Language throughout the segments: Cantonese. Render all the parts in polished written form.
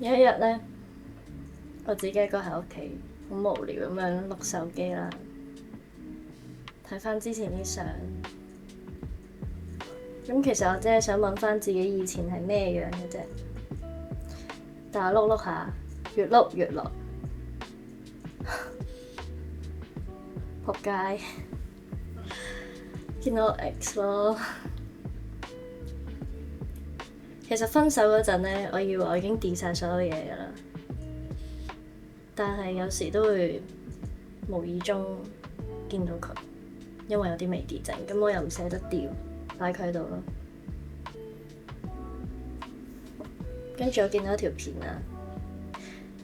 有一日咧，我自己一個喺屋企，好無聊咁樣碌手機啦，睇翻之前啲相。咁其實我真係想問翻自己以前係咩樣嘅啫，但係碌碌下，越碌越落，仆街，見到我 X 咯。其實分手嗰陣咧，我以為我已經 delete 晒所有嘢㗎啦，但係有時都會無意中見到佢，因為有啲未 delete 整，咁我又唔捨得掉，擺佢喺度咯。跟住我見到一條片啊，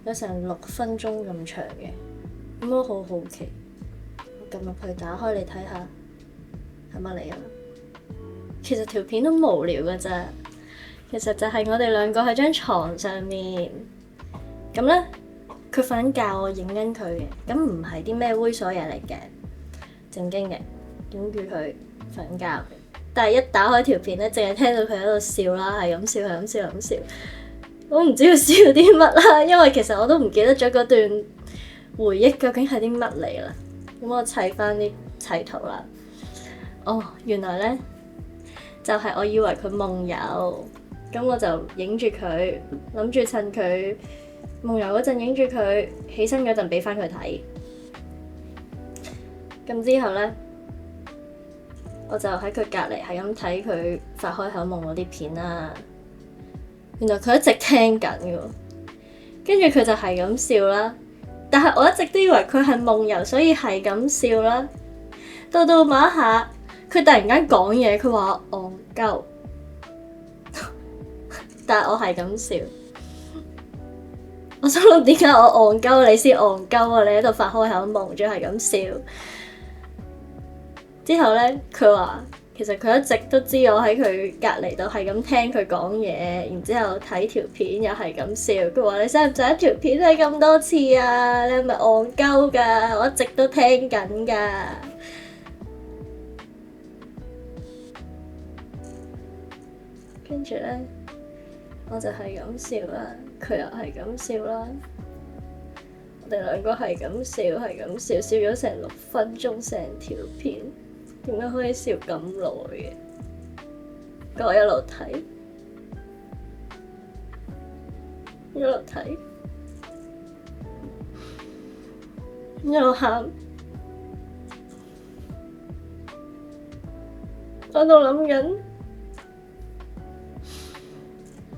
有成6分鐘咁長嘅，咁我好好奇，我撳入去打開嚟睇下係乜嚟啊？其實條片都無聊㗎咋。其實就係我哋兩個喺張床上面，咁咧佢瞓緊覺，我影緊佢嘅，咁唔係啲咩猥瑣嘢嚟嘅，正經嘅，影住佢瞓緊覺嘅。但係一打開條片咧，淨係聽到佢喺度笑啦，係咁笑，係咁笑，係咁笑。我唔知佢笑啲乜啦，因為其實我都唔記得咗嗰段回憶究竟係啲乜嚟啦。咁我砌翻啲砌圖啦。哦，原來咧就係我以為佢夢遊。咁我就影住佢，諗住趁佢夢遊嗰陣影住佢，起身嗰陣俾翻佢睇。咁之後咧，我就喺佢隔離係咁睇佢發開口夢嗰啲片啦。原來佢一直聽緊嘅，跟住佢就係咁笑啦。但係我一直都以為佢係夢遊，所以係咁笑啦。到某一下，佢突然間講嘢，佢話我戇鳩。但係我係咁笑，我心諗點解我戇鳩你先戇鳩啊？你喺度發開口夢，仲係咁笑。之後咧，佢話其實佢一直都知我喺佢隔離度係咁聽佢講嘢，然之後睇條片又係咁笑。佢話你使唔使一條片睇咁多次啊？你係咪戇鳩㗎？我一直都聽緊㗎。跟住咧。我就係咁笑啦，佢又係咁笑啦，我哋兩個係咁笑，係咁笑，笑咗成6分鐘，成條片，點解可以笑咁耐嘅？咁我一路睇，一路睇，一路喊，我喺度諗緊。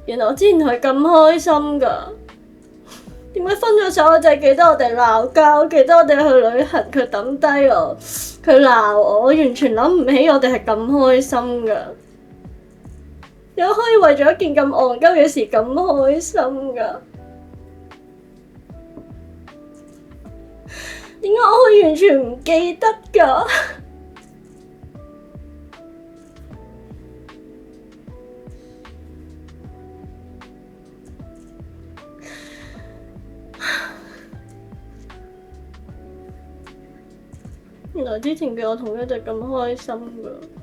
原來我之前係咁開心㗎，點解分咗手我就係記得我哋鬧交，記得我哋去旅行，佢抌低我，佢鬧我，我完全諗唔起我哋係咁開心㗎。點解可以為咗一件咁戇鳩嘅事咁開心㗎？點解我可以完全唔記得㗎？原來之前嘅我同佢就咁開心㗎。